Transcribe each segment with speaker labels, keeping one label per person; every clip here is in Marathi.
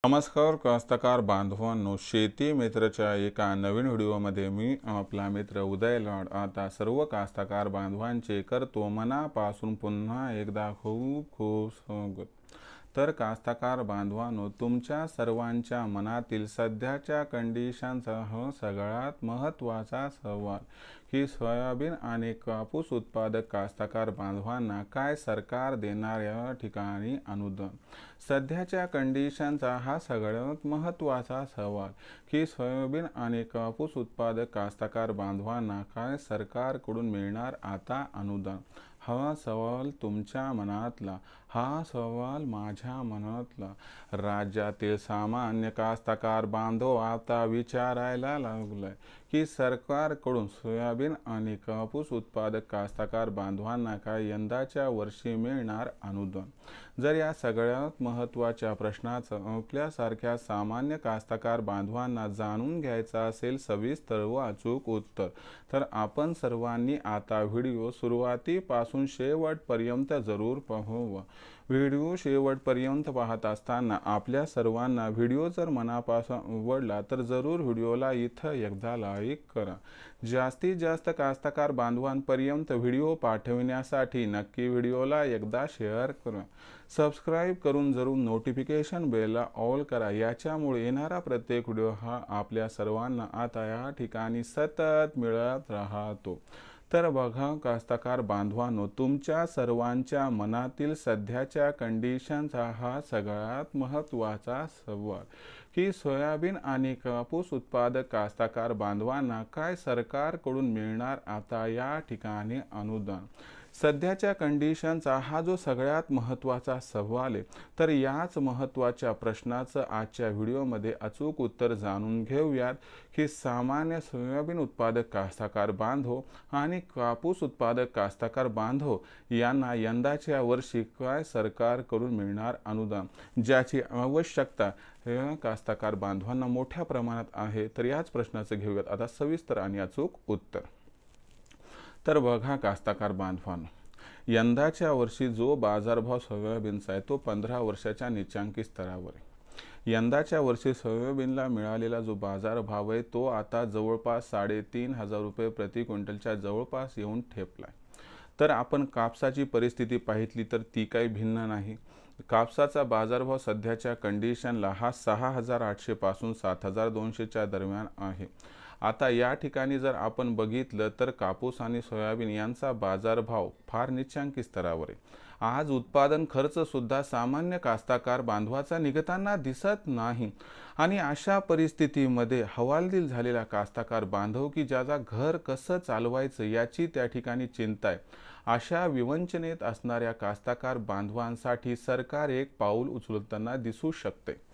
Speaker 1: नमस्कार कास्तकार बांधवांनो, शेती मित्रच्या एका नवीन व्हिडिओमध्ये मी आपला मित्र उदय लाड आता सर्व कास्तकार बांधवांचे करतो मनापासून पुन्हा एकदा खूप खूप स्वागत। तर कास्तकार बांधवांनो, तुमच्या सर्वांच्या मनातील सध्याच्या कंडिशनसह सगळ्यात महत्त्वाचा सवाल की सोयाबीन आणि कापूस उत्पादक कास्तकार बांधवांना काय सरकार देणार या ठिकाणी अनुदान। सध्याच्या कंडिशनचा हा सगळ्यात महत्त्वाचा सवाल की सोयाबीन आणि कापूस उत्पादक कास्तकार बांधवांना काय सरकारकडून मिळणार आता अनुदान। हा सवाल तुमच्या मनातला, हा सवाल माझ्या मनातला। राज्यातील सामान्य कास्तकार बांधव आता विचारायला लागलाय की सरकारकडून सोयाबीन आणि कापूस उत्पादक कास्तकार बांधवांना काय यंदाच्या वर्षी मिळणार अनुदान। जर या सगळ्यात महत्त्वाच्या प्रश्नाचं आपल्यासारख्या सामान्य कास्तकार बांधवांना जाणून घ्यायचं असेल सविस्तर व अचूक उत्तर, तर आपण सर्वांनी आता व्हिडिओ सुरुवातीपासून शेवटपर्यंत जरूर पाहावा। व्हिडिओ शेवटपर्यंत पाहत असताना आपल्या सर्वांना व्हिडिओ जर मनापासून आवडला तर जरूर व्हिडिओला इथं एकदा लाईक करा। जास्तीत जास्त कास्तकार बांधवांपर्यंत व्हिडिओ पाठविण्यासाठी नक्की व्हिडिओला एकदा शेअर करा। सबस्क्राईब करून जरूर नोटिफिकेशन बेलला ऑल करा, याच्यामुळे येणारा प्रत्येक व्हिडिओ हा आपल्या सर्वांना आता या ठिकाणी सतत मिळत राहतो। तर बघा कास्तकार बांधवांनो, तुमच्या सर्वांच्या मनातील सध्याच्या कंडिशनचा हा सगळ्यात महत्त्वाचा सवाल की सोयाबीन आणि कापूस उत्पादक कास्तकार बांधवांना काय सरकारकडून मिळणार आता या ठिकाणी अनुदान। सध्याच्या कंडिशनचा हा जो सगळ्यात महत्त्वाचा सवाल आहे, तर याच महत्त्वाच्या प्रश्नाचं आजच्या व्हिडिओमध्ये अचूक उत्तर जाणून घेऊयात की सामान्य सोयाबीन उत्पादक कास्तकार बांधव आणि कापूस उत्पादक कास्तकार बांधव यांना यंदाच्या वर्षी काय सरकारकडून मिळणार अनुदान, ज्याची आवश्यकता या कास्तकार बांधवांना मोठ्या प्रमाणात आहे। तर याच प्रश्नाचं घेऊयात आता सविस्तर आणि अचूक उत्तर। तर बघा कास्तकार बांधवांनो, यंदाच्या वर्षी जो बाजारभाव सोयाबीनचा आहे तो 15 वर्षाच्या निचांकी स्तरावर आहे। यंदाच्या वर्षी सोयाबीनला मिळालेला जो बाजारभाव आहे तो आता जवळपास 3,500 रुपये प्रति क्विंटलच्या जवळपास येऊन ठेपलाय। तर आपण कापसाची परिस्थिती पाहितली तर ती काही भिन्न नाही। कापसाचा बाजारभाव सध्याच्या कंडिशनला हा 6,800 पासून 7,200 च्या दरम्यान आहे। आता या ठिकाणी जर आपण बघितलं तर कापूस आणि सोयाबीन यांचा बाजारभाव फार निचांकी स्तरावर आहे। आज उत्पादन खर्च सुद्धा सामान्य कास्तकार बांधवाचा निघताना दिसत नाही आणि अशा परिस्थितीमध्ये हवालदिल झालेला कास्तकार बांधव की ज्याचा घर कसं चालवायचं याची त्या ठिकाणी चिंता आहे, अशा विवंचनेत असणाऱ्या कास्तकार बांधवांसाठी सरकार एक पाऊल उचलताना दिसू शकते।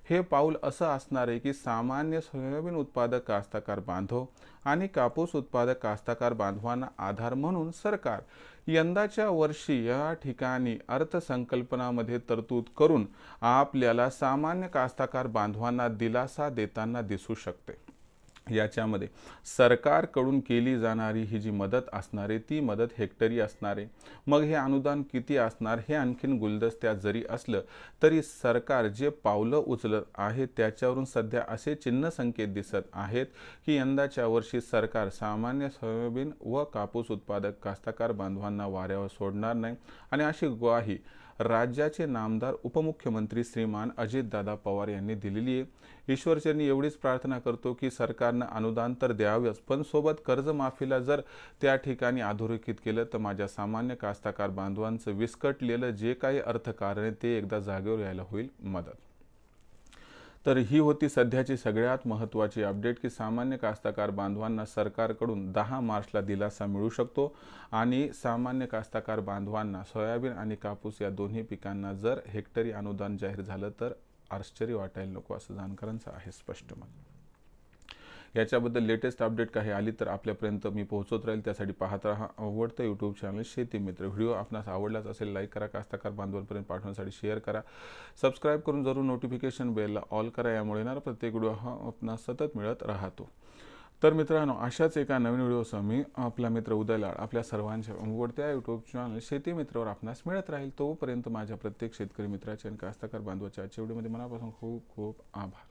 Speaker 1: हे पाऊल असं असणार आहे की सामान्य सोयाबीन उत्पादक कास्तकार बांधव आणि कापूस उत्पादक कास्तकार बांधवांना आधार म्हणून सरकार यंदाच्या वर्षी या ठिकाणी अर्थसंकल्पनामध्ये तरतूद करून आपल्याला सामान्य कास्तकार बांधवांना दिलासा देताना दिसू शकते। याच्यामध्ये सरकारकडून केली जाणारी ही जी मदत असणार आहे ती मदत हेक्टरी असणार आहे। मग हे अनुदान किती असणार हे आणखीन गुलदस्त्यात जरी असलं तरी सरकार जे पावलं उचलत आहे त्याच्यावरून सध्या असे चिन्ह संकेत दिसत आहेत की यंदाच्या वर्षी सरकार सामान्य सोयाबीन व कापूस उत्पादक कास्तकार बांधवांना वाऱ्यावर सोडणार नाही आणि अशी ग्वाही राज्याचे नामदार उपमुख्यमंत्री श्रीमान अजितदादा पवार यांनी दिलेली आहे। ईश्वरचरणी एवढीच प्रार्थना करतो की सरकारनं अनुदान तर द्यावेच, पण सोबत कर्जमाफीला जर त्या ठिकाणी अधोरेखित केलं तर माझ्या सामान्य कास्तकार बांधवांचं विस्कटलेलं जे काही अर्थकारण आहे ते एकदा जागेवर यायला होईल मदत। तर ही होती सध्याची सगळ्यात महत्त्वाची अपडेट की सामान्य कास्तकार बांधवांना सरकारकडून 10 मार्चला दिलासा मिळू शकतो आणि सामान्य कास्तकार बांधवांना सोयाबीन आणि कापूस या दोन्ही पिकांना जर हेक्टरी अनुदान जाहीर झालं तर आश्चर्य वाटायला नको असं जाणकारांचं आहे स्पष्ट मत। याच्याबद्दल लेटेस्ट अपडेट काही आली तर आपल्यापर्यंत मी पोहोचवत राहील, त्यासाठी पाहत राहा आवडतं यूट्यूब चॅनल शेती मित्र। व्हिडिओ आपणास आवडलाच असेल लाईक करा, कास्तकार बांधवांपर्यंत पाठवण्यासाठी शेअर करा, सबस्क्राईब करून जरूर नोटिफिकेशन बेलला ऑल करा, यामुळे येणारा प्रत्येक व्हिडिओ हा आपणास सतत मिळत राहतो। तर मित्रांनो, अशाच एका नवीन व्हिडिओसह मी आपला मित्र उदय लाड आपल्या सर्वांच्या आवडत्या यूट्यूब चॅनल शेती मित्रावर आपणास मिळत राहील. तोपर्यंत माझ्या प्रत्येक शेतकरी मित्राच्या आणि कास्तकार बांधवाच्या आजच्या व्हिडिओमध्ये मनापासून खूप खूप आभार.